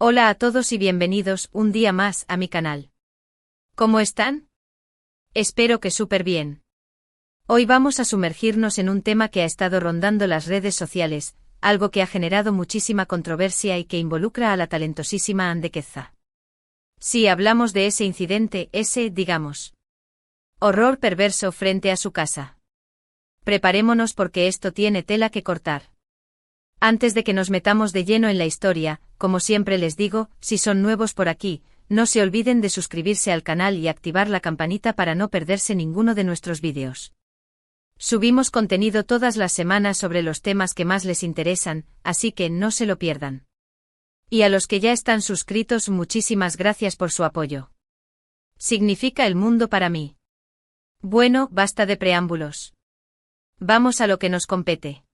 Hola a todos y bienvenidos un día más a mi canal. ¿Cómo están? Espero que súper bien. Hoy vamos a sumergirnos en un tema que ha estado rondando las redes sociales, algo que ha generado muchísima controversia y que involucra a la talentosísima Ande Queza. Sí, hablamos de ese incidente, digamos, horror perverso frente a su casa. Preparémonos porque esto tiene tela que cortar. Antes de que nos metamos de lleno en la historia, como siempre les digo, si son nuevos por aquí, no se olviden de suscribirse al canal y activar la campanita para no perderse ninguno de nuestros vídeos. Subimos contenido todas las semanas sobre los temas que más les interesan, así que no se lo pierdan. Y a los que ya están suscritos, muchísimas gracias por su apoyo. Significa el mundo para mí. Bueno, basta de preámbulos. Vamos a lo que nos compete.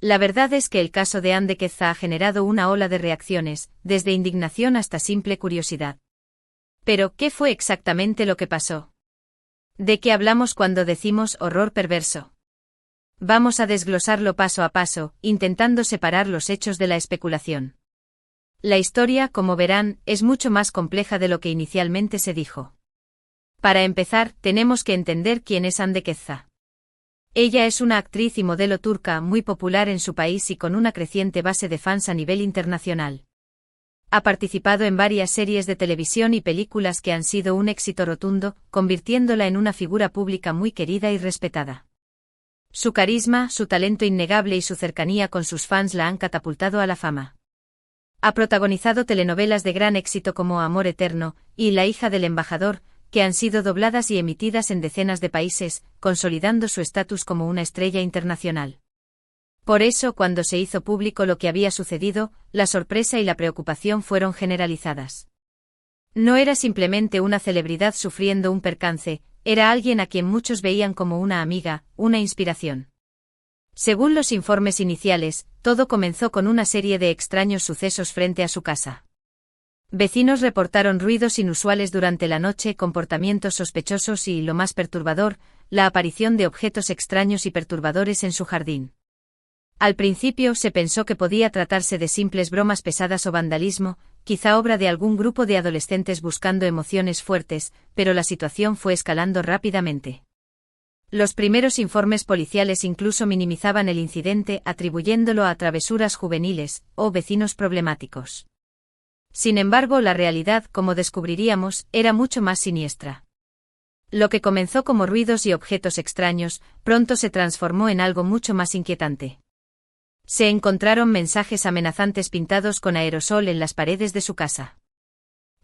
La verdad es que el caso de Ande Queza ha generado una ola de reacciones, desde indignación hasta simple curiosidad. Pero, ¿qué fue exactamente lo que pasó? ¿De qué hablamos cuando decimos horror perverso? Vamos a desglosarlo paso a paso, intentando separar los hechos de la especulación. La historia, como verán, es mucho más compleja de lo que inicialmente se dijo. Para empezar, tenemos que entender quién es Ande Queza. Ella es una actriz y modelo turca muy popular en su país y con una creciente base de fans a nivel internacional. Ha participado en varias series de televisión y películas que han sido un éxito rotundo, convirtiéndola en una figura pública muy querida y respetada. Su carisma, su talento innegable y su cercanía con sus fans la han catapultado a la fama. Ha protagonizado telenovelas de gran éxito como Amor Eterno y La hija del embajador, que han sido dobladas y emitidas en decenas de países, consolidando su estatus como una estrella internacional. Por eso, cuando se hizo público lo que había sucedido, la sorpresa y la preocupación fueron generalizadas. No era simplemente una celebridad sufriendo un percance, era alguien a quien muchos veían como una amiga, una inspiración. Según los informes iniciales, todo comenzó con una serie de extraños sucesos frente a su casa. Vecinos reportaron ruidos inusuales durante la noche, comportamientos sospechosos y, lo más perturbador, la aparición de objetos extraños y perturbadores en su jardín. Al principio se pensó que podía tratarse de simples bromas pesadas o vandalismo, quizá obra de algún grupo de adolescentes buscando emociones fuertes, pero la situación fue escalando rápidamente. Los primeros informes policiales incluso minimizaban el incidente, atribuyéndolo a travesuras juveniles o vecinos problemáticos. Sin embargo, la realidad, como descubriríamos, era mucho más siniestra. Lo que comenzó como ruidos y objetos extraños, pronto se transformó en algo mucho más inquietante. Se encontraron mensajes amenazantes pintados con aerosol en las paredes de su casa.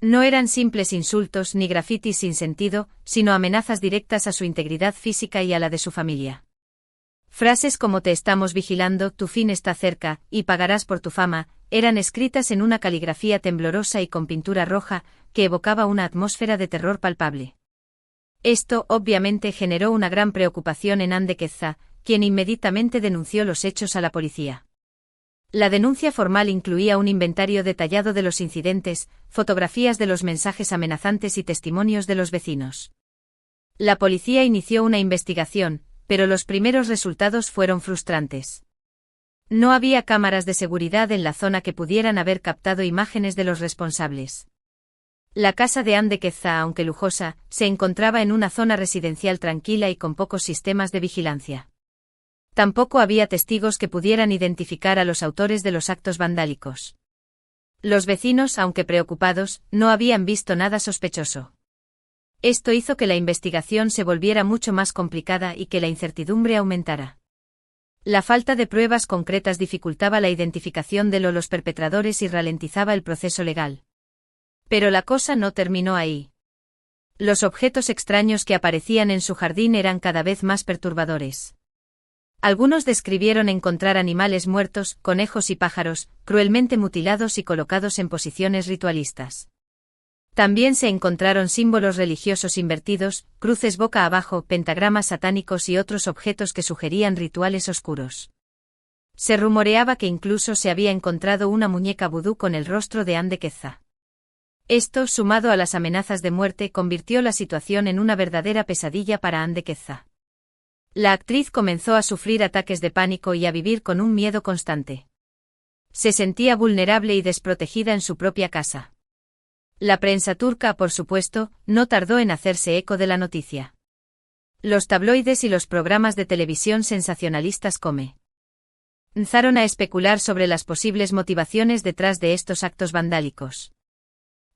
No eran simples insultos ni grafitis sin sentido, sino amenazas directas a su integridad física y a la de su familia. Frases como "te estamos vigilando, tu fin está cerca, y pagarás por tu fama", eran escritas en una caligrafía temblorosa y con pintura roja, que evocaba una atmósfera de terror palpable. Esto, obviamente, generó una gran preocupación en Ande Queza, quien inmediatamente denunció los hechos a la policía. La denuncia formal incluía un inventario detallado de los incidentes, fotografías de los mensajes amenazantes y testimonios de los vecinos. La policía inició una investigación, pero los primeros resultados fueron frustrantes. No había cámaras de seguridad en la zona que pudieran haber captado imágenes de los responsables. La casa de Ande Queza, aunque lujosa, se encontraba en una zona residencial tranquila y con pocos sistemas de vigilancia. Tampoco había testigos que pudieran identificar a los autores de los actos vandálicos. Los vecinos, aunque preocupados, no habían visto nada sospechoso. Esto hizo que la investigación se volviera mucho más complicada y que la incertidumbre aumentara. La falta de pruebas concretas dificultaba la identificación de los perpetradores y ralentizaba el proceso legal. Pero la cosa no terminó ahí. Los objetos extraños que aparecían en su jardín eran cada vez más perturbadores. Algunos describieron encontrar animales muertos, conejos y pájaros, cruelmente mutilados y colocados en posiciones ritualistas. También se encontraron símbolos religiosos invertidos, cruces boca abajo, pentagramas satánicos y otros objetos que sugerían rituales oscuros. Se rumoreaba que incluso se había encontrado una muñeca vudú con el rostro de Ande Queza. Esto, sumado a las amenazas de muerte, convirtió la situación en una verdadera pesadilla para Ande Queza. La actriz comenzó a sufrir ataques de pánico y a vivir con un miedo constante. Se sentía vulnerable y desprotegida en su propia casa. La prensa turca, por supuesto, no tardó en hacerse eco de la noticia. Los tabloides y los programas de televisión sensacionalistas comenzaron a especular sobre las posibles motivaciones detrás de estos actos vandálicos.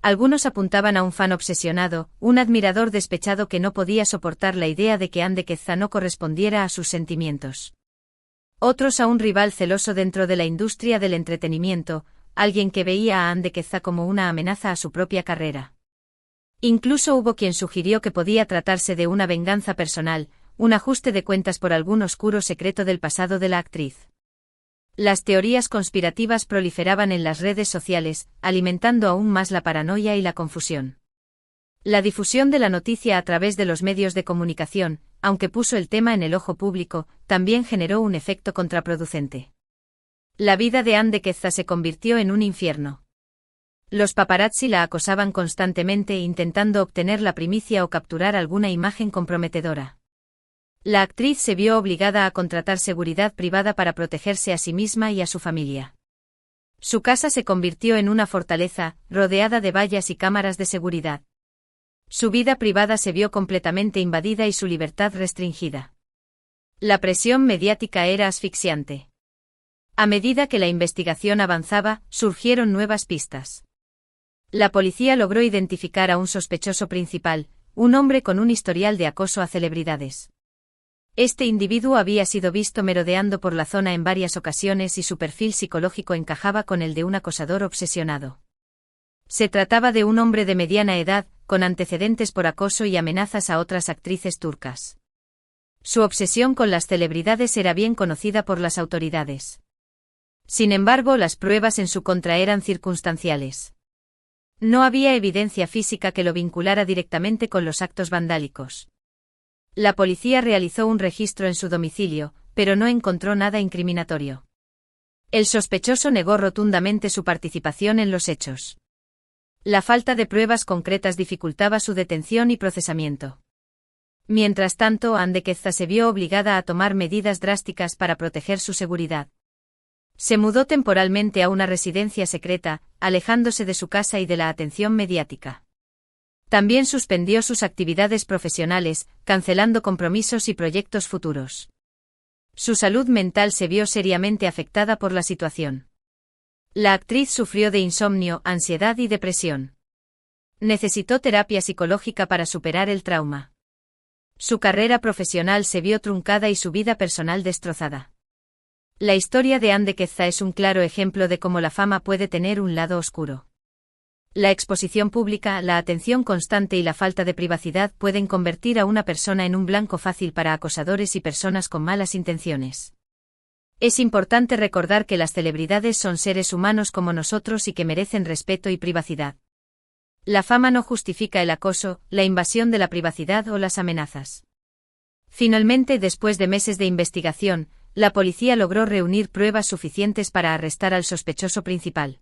Algunos apuntaban a un fan obsesionado, un admirador despechado que no podía soportar la idea de que Hande Kezdá no correspondiera a sus sentimientos. Otros a un rival celoso dentro de la industria del entretenimiento, alguien que veía a Hande Kezdá como una amenaza a su propia carrera. Incluso hubo quien sugirió que podía tratarse de una venganza personal, un ajuste de cuentas por algún oscuro secreto del pasado de la actriz. Las teorías conspirativas proliferaban en las redes sociales, alimentando aún más la paranoia y la confusión. La difusión de la noticia a través de los medios de comunicación, aunque puso el tema en el ojo público, también generó un efecto contraproducente. La vida de Hande Kezdá se convirtió en un infierno. Los paparazzi la acosaban constantemente intentando obtener la primicia o capturar alguna imagen comprometedora. La actriz se vio obligada a contratar seguridad privada para protegerse a sí misma y a su familia. Su casa se convirtió en una fortaleza, rodeada de vallas y cámaras de seguridad. Su vida privada se vio completamente invadida y su libertad restringida. La presión mediática era asfixiante. A medida que la investigación avanzaba, surgieron nuevas pistas. La policía logró identificar a un sospechoso principal, un hombre con un historial de acoso a celebridades. Este individuo había sido visto merodeando por la zona en varias ocasiones y su perfil psicológico encajaba con el de un acosador obsesionado. Se trataba de un hombre de mediana edad, con antecedentes por acoso y amenazas a otras actrices turcas. Su obsesión con las celebridades era bien conocida por las autoridades. Sin embargo, las pruebas en su contra eran circunstanciales. No había evidencia física que lo vinculara directamente con los actos vandálicos. La policía realizó un registro en su domicilio, pero no encontró nada incriminatorio. El sospechoso negó rotundamente su participación en los hechos. La falta de pruebas concretas dificultaba su detención y procesamiento. Mientras tanto, Hande Kezdá se vio obligada a tomar medidas drásticas para proteger su seguridad. Se mudó temporalmente a una residencia secreta, alejándose de su casa y de la atención mediática. También suspendió sus actividades profesionales, cancelando compromisos y proyectos futuros. Su salud mental se vio seriamente afectada por la situación. La actriz sufrió de insomnio, ansiedad y depresión. Necesitó terapia psicológica para superar el trauma. Su carrera profesional se vio truncada y su vida personal destrozada. La historia de Hande Kezdá es un claro ejemplo de cómo la fama puede tener un lado oscuro. La exposición pública, la atención constante y la falta de privacidad pueden convertir a una persona en un blanco fácil para acosadores y personas con malas intenciones. Es importante recordar que las celebridades son seres humanos como nosotros y que merecen respeto y privacidad. La fama no justifica el acoso, la invasión de la privacidad o las amenazas. Finalmente, después de meses de investigación, la policía logró reunir pruebas suficientes para arrestar al sospechoso principal.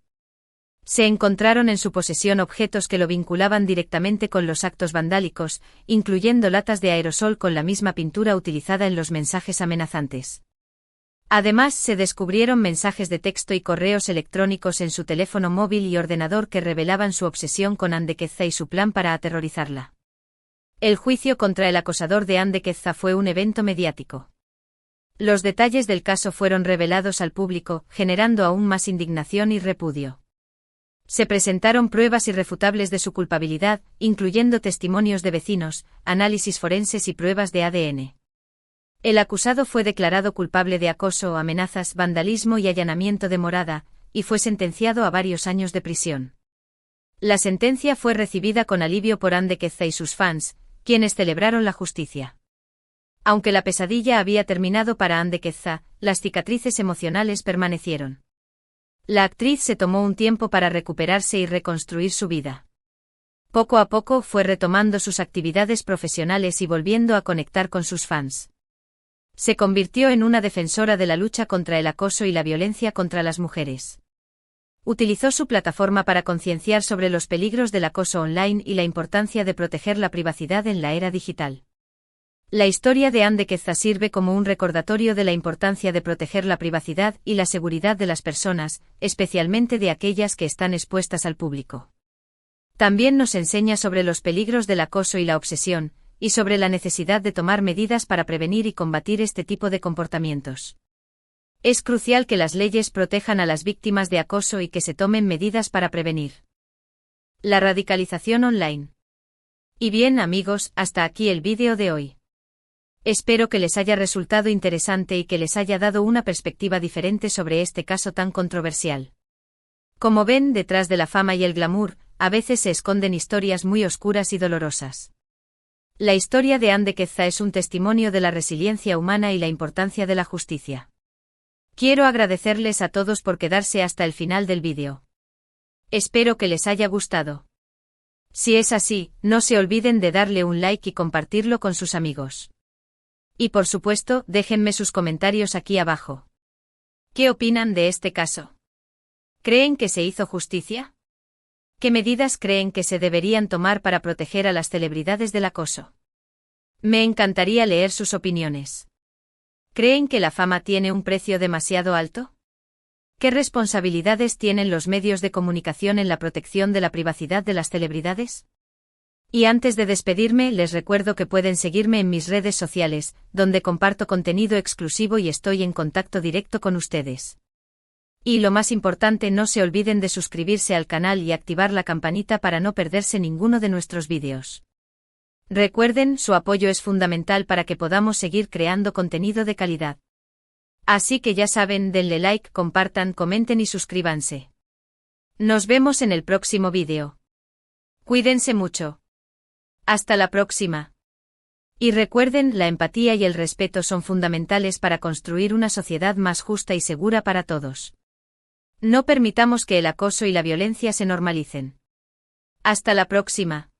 Se encontraron en su posesión objetos que lo vinculaban directamente con los actos vandálicos, incluyendo latas de aerosol con la misma pintura utilizada en los mensajes amenazantes. Además, se descubrieron mensajes de texto y correos electrónicos en su teléfono móvil y ordenador que revelaban su obsesión con Hande Kezdá y su plan para aterrorizarla. El juicio contra el acosador de Hande Kezdá fue un evento mediático. Los detalles del caso fueron revelados al público, generando aún más indignación y repudio. Se presentaron pruebas irrefutables de su culpabilidad, incluyendo testimonios de vecinos, análisis forenses y pruebas de ADN. El acusado fue declarado culpable de acoso, amenazas, vandalismo y allanamiento de morada, y fue sentenciado a varios años de prisión. La sentencia fue recibida con alivio por Hande Kezdá y sus fans, quienes celebraron la justicia. Aunque la pesadilla había terminado para Hande Kezdá, las cicatrices emocionales permanecieron. La actriz se tomó un tiempo para recuperarse y reconstruir su vida. Poco a poco fue retomando sus actividades profesionales y volviendo a conectar con sus fans. Se convirtió en una defensora de la lucha contra el acoso y la violencia contra las mujeres. Utilizó su plataforma para concienciar sobre los peligros del acoso online y la importancia de proteger la privacidad en la era digital. La historia de Anne de Quezza sirve como un recordatorio de la importancia de proteger la privacidad y la seguridad de las personas, especialmente de aquellas que están expuestas al público. También nos enseña sobre los peligros del acoso y la obsesión, y sobre la necesidad de tomar medidas para prevenir y combatir este tipo de comportamientos. Es crucial que las leyes protejan a las víctimas de acoso y que se tomen medidas para prevenir la radicalización online. Y bien, amigos, hasta aquí el vídeo de hoy. Espero que les haya resultado interesante y que les haya dado una perspectiva diferente sobre este caso tan controversial. Como ven, detrás de la fama y el glamour, a veces se esconden historias muy oscuras y dolorosas. La historia de Anne de Quezza es un testimonio de la resiliencia humana y la importancia de la justicia. Quiero agradecerles a todos por quedarse hasta el final del vídeo. Espero que les haya gustado. Si es así, no se olviden de darle un like y compartirlo con sus amigos. Y por supuesto, déjenme sus comentarios aquí abajo. ¿Qué opinan de este caso? ¿Creen que se hizo justicia? ¿Qué medidas creen que se deberían tomar para proteger a las celebridades del acoso? Me encantaría leer sus opiniones. ¿Creen que la fama tiene un precio demasiado alto? ¿Qué responsabilidades tienen los medios de comunicación en la protección de la privacidad de las celebridades? Y antes de despedirme, les recuerdo que pueden seguirme en mis redes sociales, donde comparto contenido exclusivo y estoy en contacto directo con ustedes. Y lo más importante, no se olviden de suscribirse al canal y activar la campanita para no perderse ninguno de nuestros vídeos. Recuerden, su apoyo es fundamental para que podamos seguir creando contenido de calidad. Así que ya saben, denle like, compartan, comenten y suscríbanse. Nos vemos en el próximo vídeo. Cuídense mucho. Hasta la próxima. Y recuerden, la empatía y el respeto son fundamentales para construir una sociedad más justa y segura para todos. No permitamos que el acoso y la violencia se normalicen. Hasta la próxima.